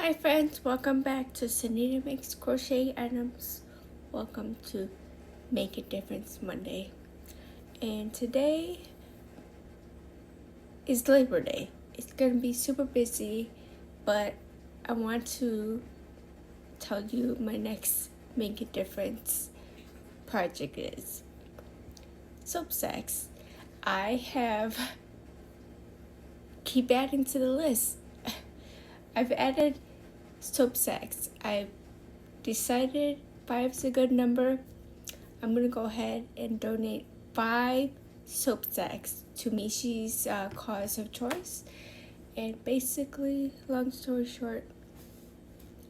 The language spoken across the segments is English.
Hi friends, welcome back to Sanita Makes Crochet Items. Welcome to Make a Difference Monday. And today is Labor Day. It's going to be super busy, but I want to tell you my next Make a Difference project is soap sacks. I have keep adding to the list. I've added soap sacks. I've decided 5 is a good number. I'm gonna go ahead and donate 5 soap sacks to Mishi's cause of choice. And basically, long story short,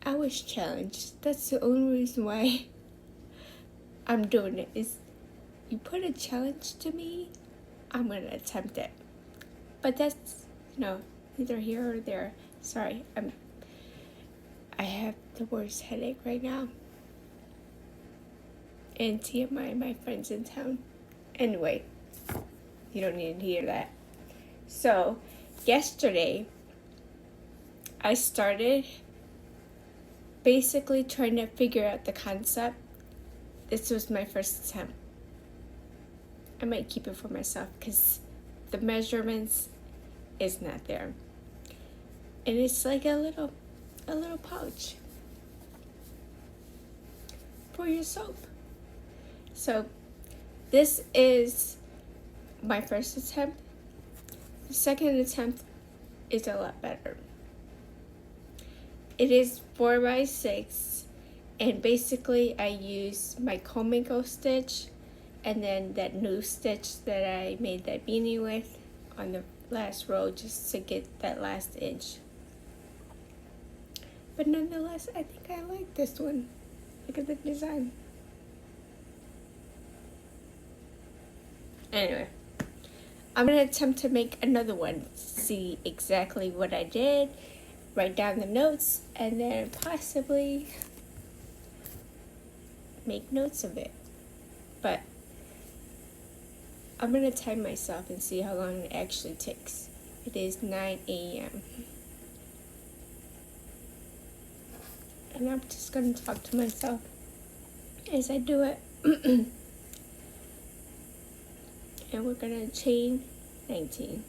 I was challenged. That's the only reason why I'm doing it. Is you put a challenge to me, I'm gonna attempt it. But that's neither here or there. Sorry, I have the worst headache right now. And TMI, my friend's in town. Anyway, you don't need to hear that. So, yesterday, I started basically trying to figure out the concept. This was my first attempt. I might keep it for myself because the measurements is not there. And it's like a little pouch for your soap. So this is my first attempt. The second attempt is a lot better. It is 4x6, and basically I use my comingle stitch and then that new stitch that I made that beanie with on the last row just to get that last inch. But nonetheless, I think I like this one. Look at the design. Anyway, I'm going to attempt to make another one, see exactly what I did, write down the notes, and then possibly make notes of it. But I'm going to time myself and see how long it actually takes. It is 9 a.m. And I'm just going to talk to myself as I do it. And we're going to chain 19.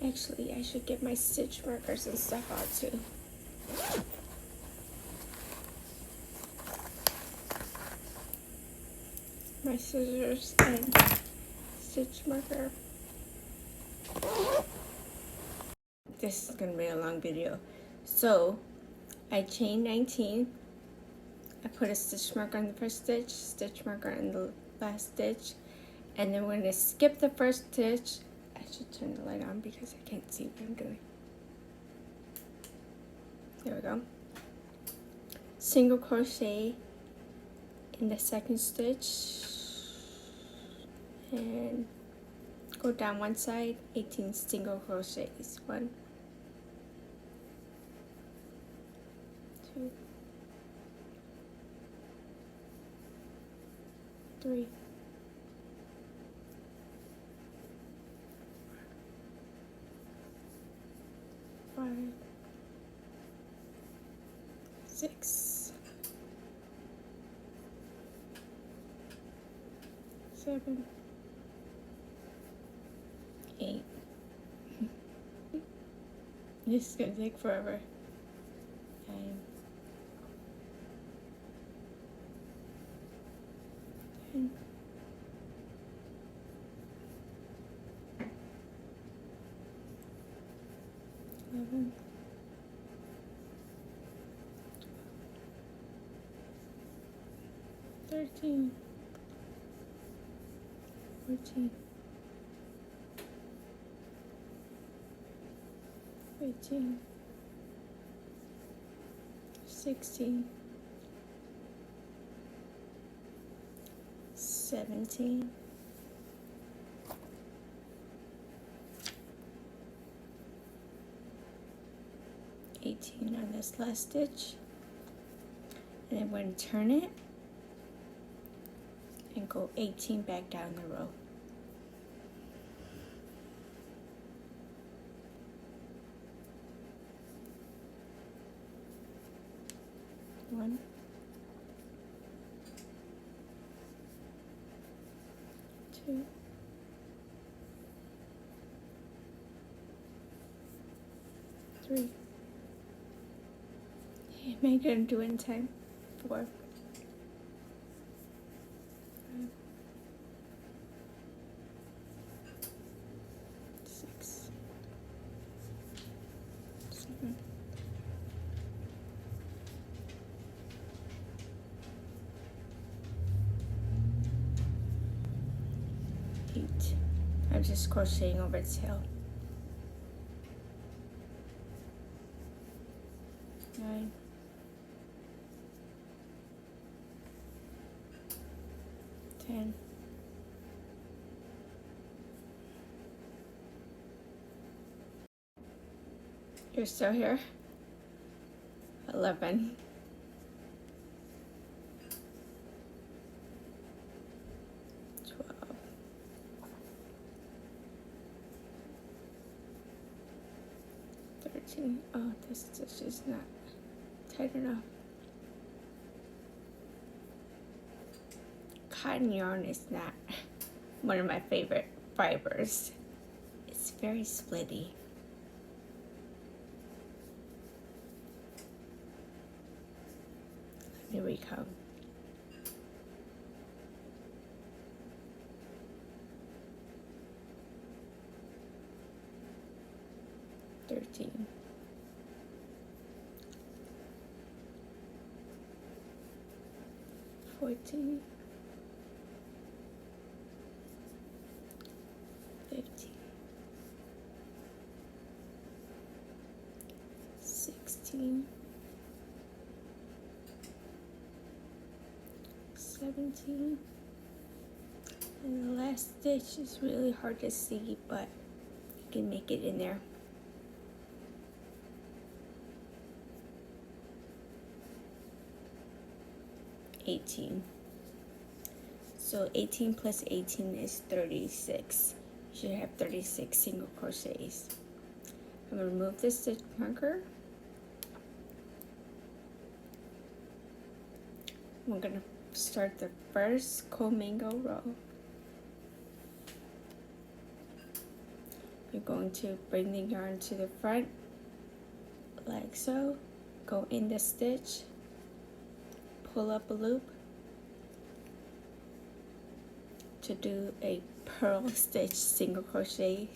Actually, I should get my stitch markers and stuff out too. My scissors and stitch marker. This is going to be a long video. So, I chain 19. I put a stitch marker on the first stitch marker on the last stitch. And then we're going to skip the first stitch. I should turn the light on because I can't see what I'm doing. There we go. Single crochet in the second stitch. And go down one side, 18 single crochets. 1, 2, 3, 5, 6, 7, 8. This is gonna take forever. 9, 10, 11, 13, 14, 15, 16, 17, 18 on this last stitch, and then we're going to turn it and go 18 back down the row. 1, 2, 3. Am I gonna do it in time? 4, 5, 6, 7, 8. I'm just crocheting over its tail. 9, 10, 'You're still here? 11, 12, 13. Oh, this stitch is not tight enough. Cotton yarn is not one of my favorite fibers. It's very splitty. Here we come. $13, 14, 15, 16, 17, and the last stitch is really hard to see, but you can make it in there. 18. So 18 plus 18 is 36. You should have 36 single crochets. I'm going to remove the stitch marker. We're going to start the first comingle row. You're going to bring the yarn to the front like so, go in the stitch, pull up a loop to do a purl stitch single crochet,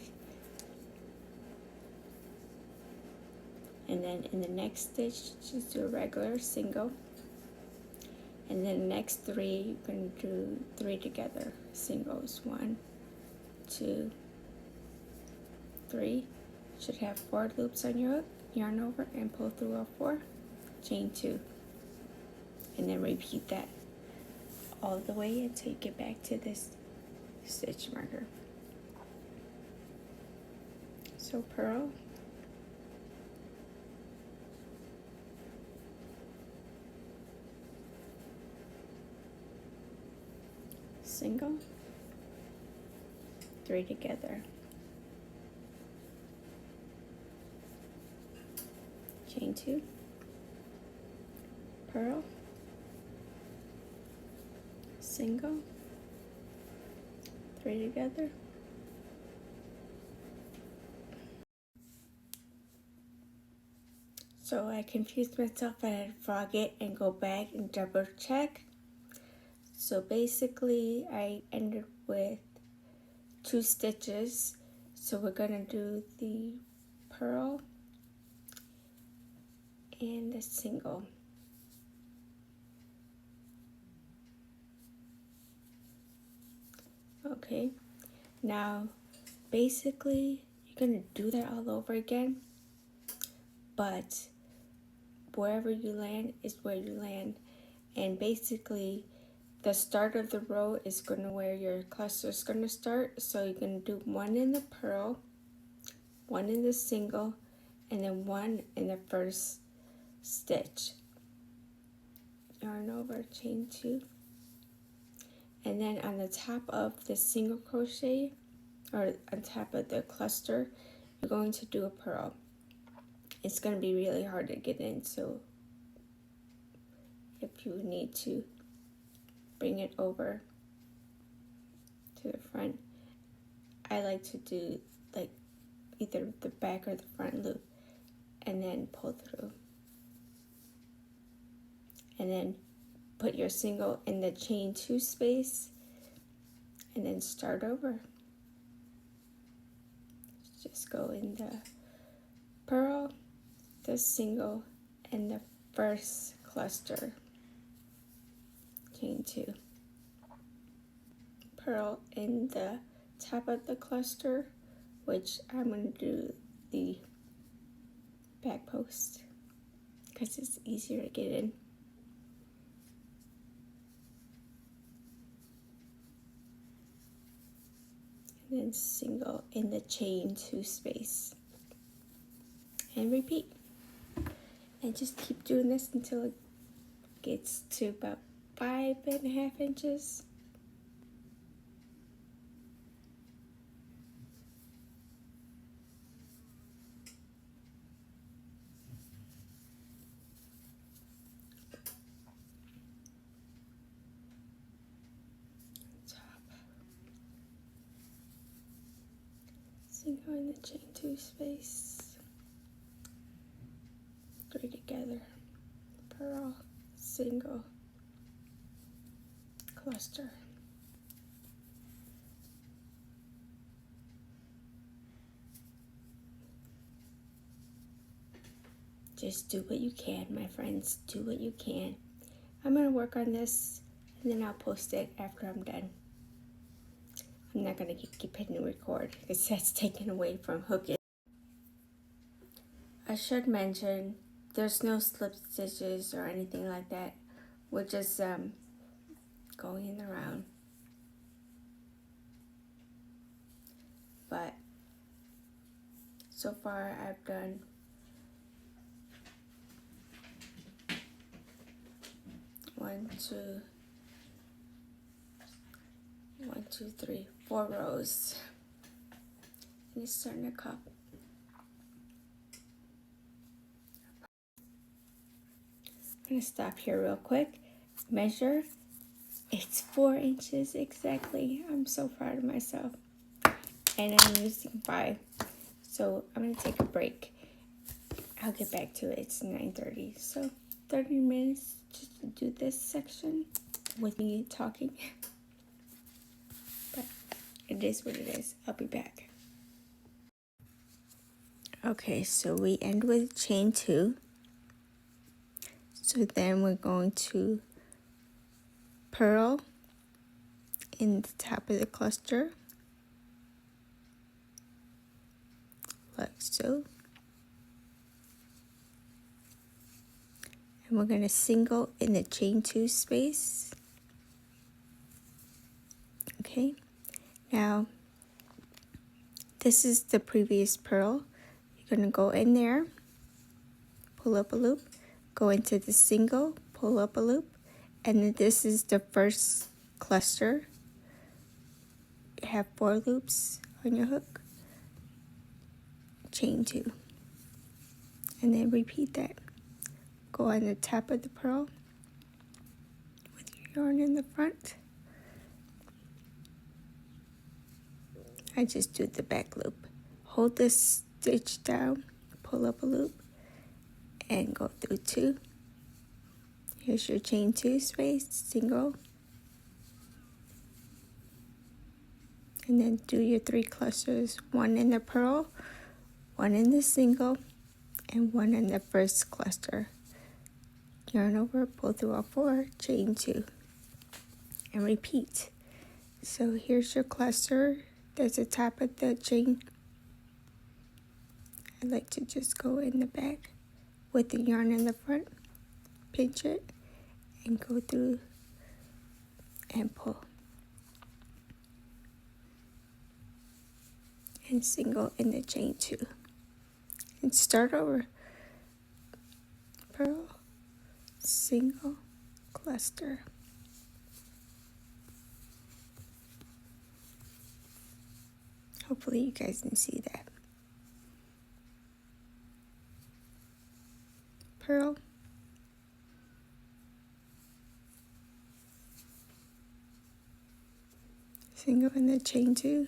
and then in the next stitch just do a regular single, and then the next 3 you're going to do 3 together singles. 1, 2, 3. Should have 4 loops on your hook. Yarn over and pull through all 4, chain 2, and then repeat that all the way until you get back to this stitch marker. So purl, single, 3 together, chain 2, purl, single, 3 together, so I confused myself. I had to frog it and go back and double check. So basically I ended with 2 stitches, so we're gonna do the purl and the single. Okay, now basically you're gonna do that all over again, but wherever you land is where you land, and basically the start of the row is gonna where your cluster is gonna start. So you're gonna do 1 in the purl, 1 in the single, and then 1 in the first stitch. Yarn over, chain 2, and then on the top of the single crochet, or on top of the cluster, you're going to do a purl. It's going to be really hard to get in, so if you need to bring it over to the front. I like to do like either the back or the front loop and then pull through. And then put your single in the chain 2 space and then start over. Just go in the purl, the single, and the first cluster, chain 2. Purl in the top of the cluster, which I'm going to do the back post because it's easier to get in. And then single in the chain 2 space. And repeat. And just keep doing this until it gets to about 5.5 inches. Single in the chain 2 space, 3 together, purl, single, cluster. Just do what you can, my friends, do what you can. I'm going to work on this and then I'll post it after I'm done. I'm not going to keep hitting record because that's taken away from hooking. I should mention there's no slip stitches or anything like that. We're just going in the round. But so far I've done 4 rows. And it's starting to cup. I'm going to stop here real quick. Measure. It's 4 inches exactly. I'm so proud of myself. And I'm using 5. So I'm going to take a break. I'll get back to it. It's 9:30. So 30 minutes just to do this section with me talking. But it is what it is. I'll be back. Okay, so we end with chain 2. So then we're going to purl in the top of the cluster, like so. And we're going to single in the chain 2 space. Okay, now this is the previous purl. You're going to go in there, pull up a loop, go into the single, pull up a loop, and then this is the first cluster. You have 4 loops on your hook, chain 2, and then repeat that. Go on the top of the purl with your yarn in the front. I just do the back loop. Hold this stitch down, pull up a loop, and go through 2. Here's your chain 2 space, single, and then do your 3 clusters, 1 in the purl, 1 in the single, and 1 in the first cluster. Yarn over, pull through all 4, chain 2, and repeat. So here's your cluster. That's the top of the chain. I like to just go in the back with the yarn in the front, pinch it, and go through and pull. And single in the chain 2. And start over. Purl, single, cluster. Hopefully you guys can see that. Purl, single in the chain 2,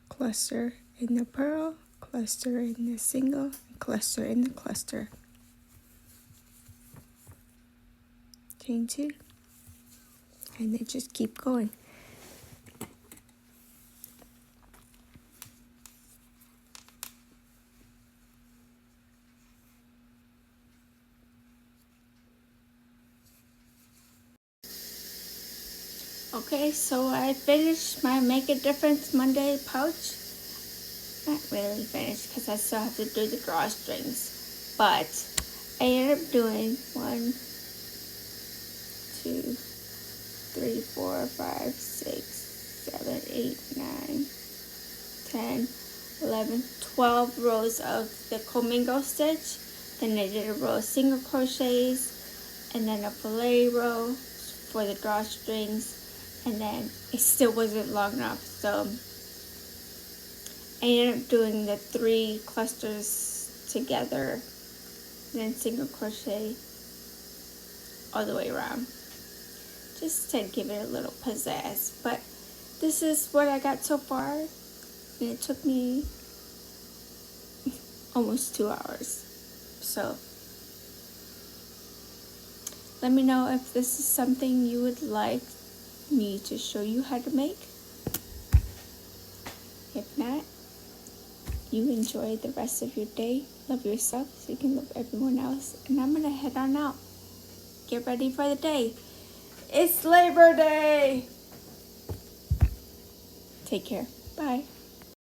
cluster in the purl, cluster in the single, cluster in the cluster, chain 2, and then just keep going. Okay, so I finished my Make a Difference Monday pouch. Not really finished because I still have to do the drawstrings, but I ended up doing 1, 2, 3, 4, 5, 6, 7, 8, 9, 10, 11, 12 rows of the comingle stitch. Then I did a row of single crochets and then a fillet row for the drawstrings. And then it still wasn't long enough, so I ended up doing the 3 clusters together, then single crochet all the way around, just to give it a little pizzazz. But this is what I got so far, and it took me almost 2 hours. So let me know if this is something you would like me to show you how to make. If not, you enjoy the rest of your day. Love yourself so you can love everyone else. And I'm gonna head on out. Get ready for the day. It's Labor Day. Take care. Bye.